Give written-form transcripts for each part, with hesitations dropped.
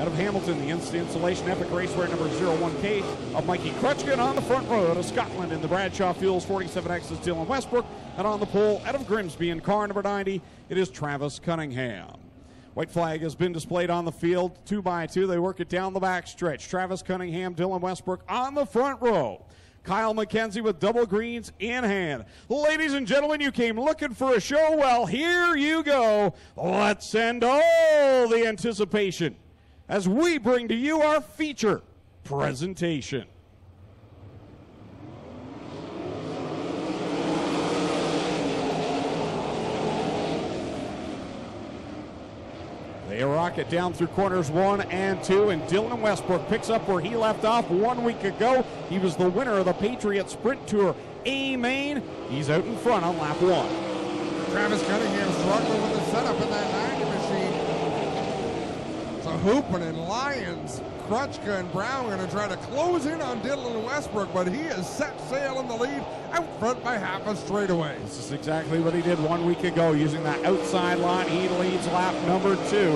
Out of Hamilton, the instant installation epic raceway number 01K of Mikey Crutchkin on the front row. Out of Scotland in the Bradshaw Fuels 47X is Dylan Westbrook. And on the pole, out of Grimsby in car number 90, it is Travis Cunningham. White flag has been displayed on the field, 2x2. They work it down the back stretch. Travis Cunningham, Dylan Westbrook on the front row. Kyle McKenzie with double greens in hand. Ladies and gentlemen, you came looking for a show. Well, here you go. Let's end all the anticipation as we bring to you our feature presentation. They rock it down through corners 1 and 2, and Dylan Westbrook picks up where he left off 1 week ago. He was the winner of the Patriot Sprint Tour A-Main. He's out in front on lap 1. Travis Cunningham struggling with the setup in that 90 machine. So Hoopin and Lyons, Crutchka and Brown going to try to close in on Dylan Westbrook, but he has set sail in the lead out front by half a straightaway. This is exactly what he did 1 week ago using that outside line. He leads lap number 2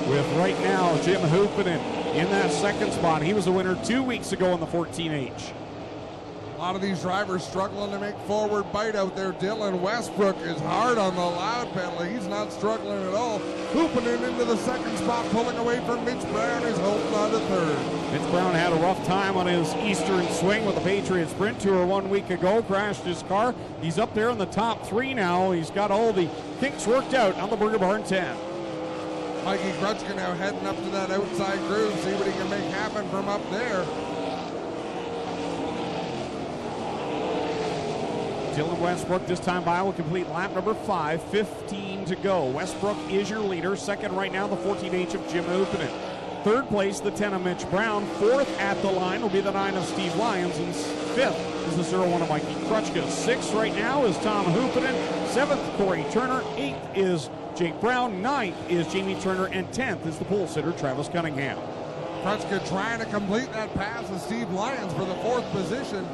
with right now Jim Hoopinen in that second spot. He was the winner 2 weeks ago in the 14H. A lot of these drivers struggling to make forward bite out there. Dylan Westbrook is hard on the loud pedal. He's not struggling at all. Hoopinen into the second spot, pulling away from Mitch Brown, is holding on to third. Mitch Brown had a rough time on his Eastern swing with the Patriot Sprint Tour 1 week ago, crashed his car. He's up there in the top 3 now. He's got all the kinks worked out on the Burger Barn 10. Mikey Crutchka now heading up to that outside groove, see what he can make happen from up there. Dylan Westbrook this time by will complete lap number 5, 15 to go. Westbrook is your leader. Second right now, the 14H of Jim Hoopinen. Third place, the 10 of Mitch Brown. Fourth at the line will be the 9 of Steve Lyons. And fifth is the 01 of Mikey Crutchka. Sixth right now is Tom Hoopinen. Seventh, Corey Turner. Eighth is Jake Brown. Ninth is Jamie Turner. And 10th is the pole sitter, Travis Cunningham. Crutchka trying to complete that pass of Steve Lyons for the 4th position.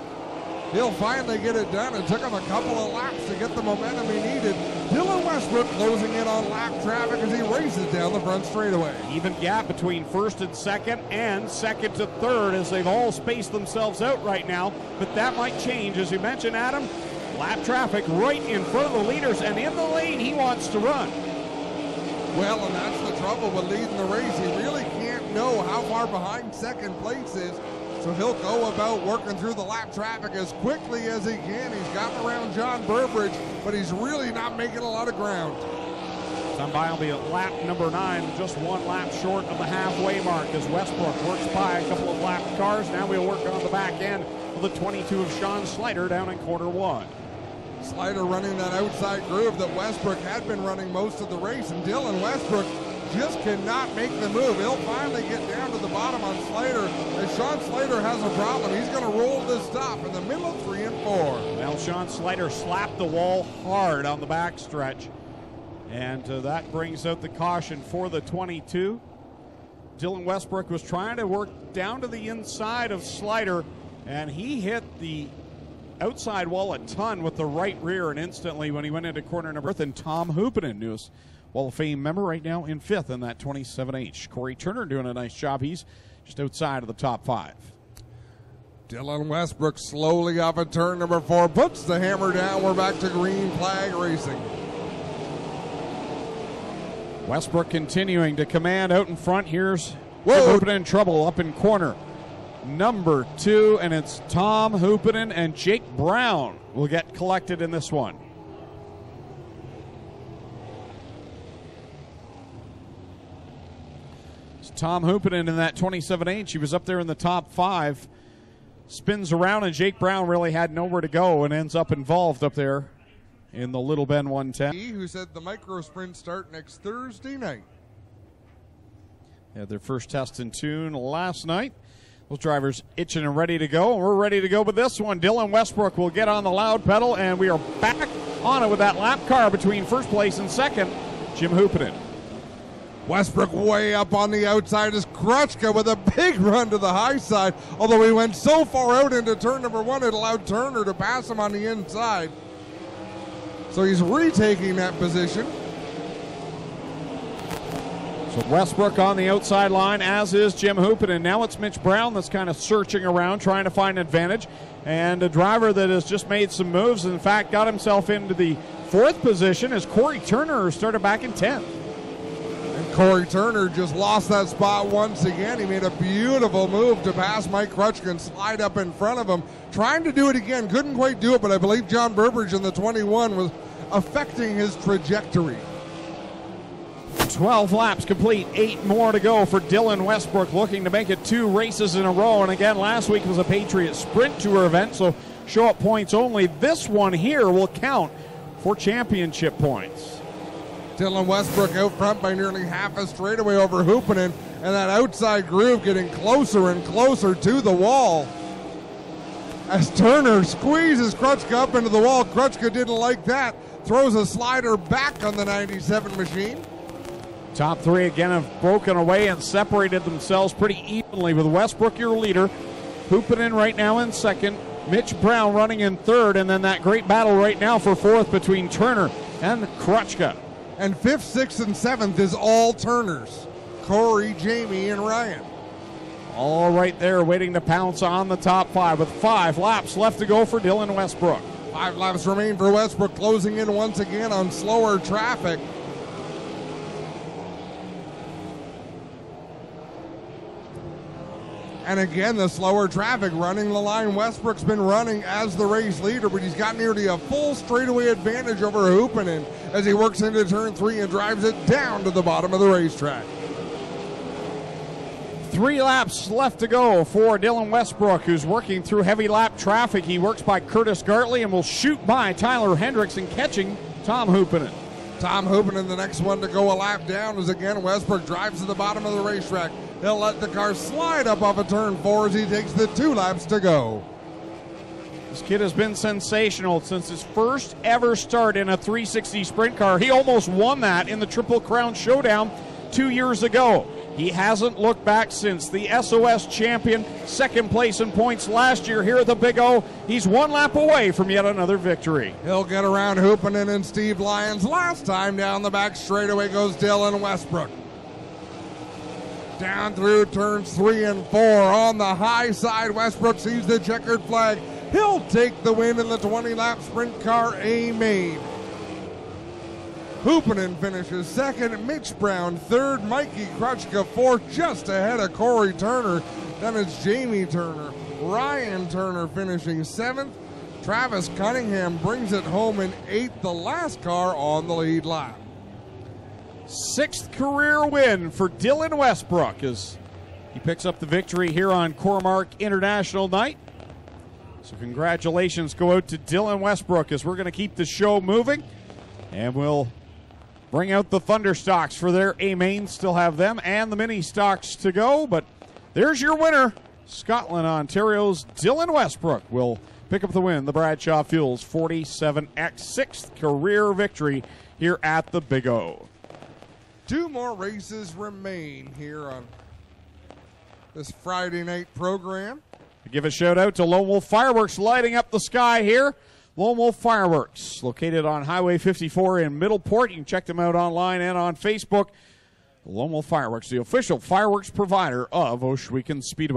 He'll finally get it done. It took him a couple of laps to get the momentum he needed. Dylan Westbrook closing in on lap traffic as he races down the front straightaway. Even gap between first and second to third as they've all spaced themselves out right now. But that might change. As you mentioned, Adam, lap traffic right in front of the leaders and in the lane he wants to run. Well, and that's the trouble with leading the race. He really can't know how far behind second place is. So he'll go about working through the lap traffic as quickly as he can. He's gotten around John Burbridge, but he's really not making a lot of ground. Time by will be at lap number 9, just 1 lap short of the halfway mark as Westbrook works by a couple of lapped cars. Now we'll work on the back end of the 22 of Sean Slider down in corner 1. Slider running that outside groove that Westbrook had been running most of the race, and Dylan Westbrook just cannot make the move. He'll finally get down to the bottom on Slater. As Sean Slater has a problem, he's going to roll this stop in the middle of 3 and 4. Well, Sean Slater slapped the wall hard on the back stretch, and that brings out the caution for the 22. Dylan Westbrook was trying to work down to the inside of Slater, and he hit the outside wall a ton with the right rear, and instantly when he went into corner number 3, and Tom Hoopinen, newest Hall of Fame member, right now in 5th in that 27H. Corey Turner doing a nice job. He's just outside of the top 5. Dylan Westbrook slowly off at turn number 4, puts the hammer down. We're back to green flag racing. Westbrook continuing to command out in front. Here's Hoopinen in trouble up in corner number 2, and it's Tom Hoopinen and Jake Brown will get collected in this one. Tom Hoopinen in that 27H. He was up there in the top 5. Spins around, and Jake Brown really had nowhere to go and ends up involved up there in the Little Ben 110. Who said the micro sprint start next Thursday night. Had their first test in tune last night. Those drivers itching and ready to go. And we're ready to go with this one. Dylan Westbrook will get on the loud pedal, and we are back on it with that lap car between first place and second, Jim Hoopinen. Westbrook way up on the outside is Crutchka with a big run to the high side. Although he went so far out into turn number 1, it allowed Turner to pass him on the inside. So he's retaking that position. So Westbrook on the outside line, as is Jim Hoopin, and now it's Mitch Brown that's kind of searching around, trying to find an advantage. And a driver that has just made some moves, and in fact got himself into the 4th position as Corey Turner started back in 10th. And Corey Turner just lost that spot once again. He made a beautiful move to pass Mike Krutchka and slide up in front of him. Trying to do it again, couldn't quite do it, but I believe John Burbridge in the 21 was affecting his trajectory. 12 laps complete, 8 more to go for Dylan Westbrook, looking to make it 2 races in a row. And again, last week was a Patriot Sprint Tour event, so show-up points only. This one here will count for championship points. Dylan Westbrook out front by nearly half a straightaway over Hoopinen, and that outside groove getting closer and closer to the wall. As Turner squeezes Krutchka up into the wall, Krutchka didn't like that. Throws a slider back on the 97 machine. Top 3 again have broken away and separated themselves pretty evenly, with Westbrook your leader, Hoopinen right now in 2nd, Mitch Brown running in 3rd, and then that great battle right now for 4th between Turner and Krutchka. And 5th, 6th, and 7th is all Turners. Corey, Jamie, and Ryan. All right there, waiting to pounce on the top 5 with 5 laps left to go for Dylan Westbrook. 5 laps remain for Westbrook, closing in once again on slower traffic. And again, the slower traffic running the line. Westbrook's been running as the race leader, but he's got nearly a full straightaway advantage over Hoopinen as he works into turn 3 and drives it down to the bottom of the racetrack. 3 laps left to go for Dylan Westbrook, who's working through heavy lap traffic. He works by Curtis Gartley and will shoot by Tyler Hendrickson, catching Tom Hoopinen. Tom Hoopinen, the next one to go a lap down, as again Westbrook drives to the bottom of the racetrack. He'll let the car slide up off of turn 4 as he takes the 2 laps to go. This kid has been sensational since his first ever start in a 360 sprint car. He almost won that in the Triple Crown Showdown 2 years ago. He hasn't looked back since. The SOS champion, 2nd place in points last year here at the Big O. He's 1 lap away from yet another victory. He'll get around Hoopinen and Steve Lyons. Last time down the back straightaway goes Dylan Westbrook. Down through turns 3 and 4 on the high side. Westbrook sees the checkered flag. He'll take the win in the 20-lap sprint car A-Main. Hoopinen finishes 2nd, Mitch Brown 3rd, Mikey Krutchka 4th, just ahead of Corey Turner. Then it's Jamie Turner, Ryan Turner finishing 7th. Travis Cunningham brings it home in 8th, the last car on the lead lap. 6th career win for Dylan Westbrook as he picks up the victory here on Cormark International Night. So congratulations go out to Dylan Westbrook as we're going to keep the show moving. And we'll bring out the Thunder stocks for their A-Main. Still have them and the mini stocks to go. But there's your winner. Scotland, Ontario's Dylan Westbrook will pick up the win. The Bradshaw Fuels 47X 6th career victory here at the Big O. 2 more races remain here on this Friday night program. I give a shout out to Lone Wolf Fireworks lighting up the sky here. Lone Wolf Fireworks, located on Highway 54 in Middleport. You can check them out online and on Facebook. Lone Wolf Fireworks, the official fireworks provider of Ohsweken Speedway.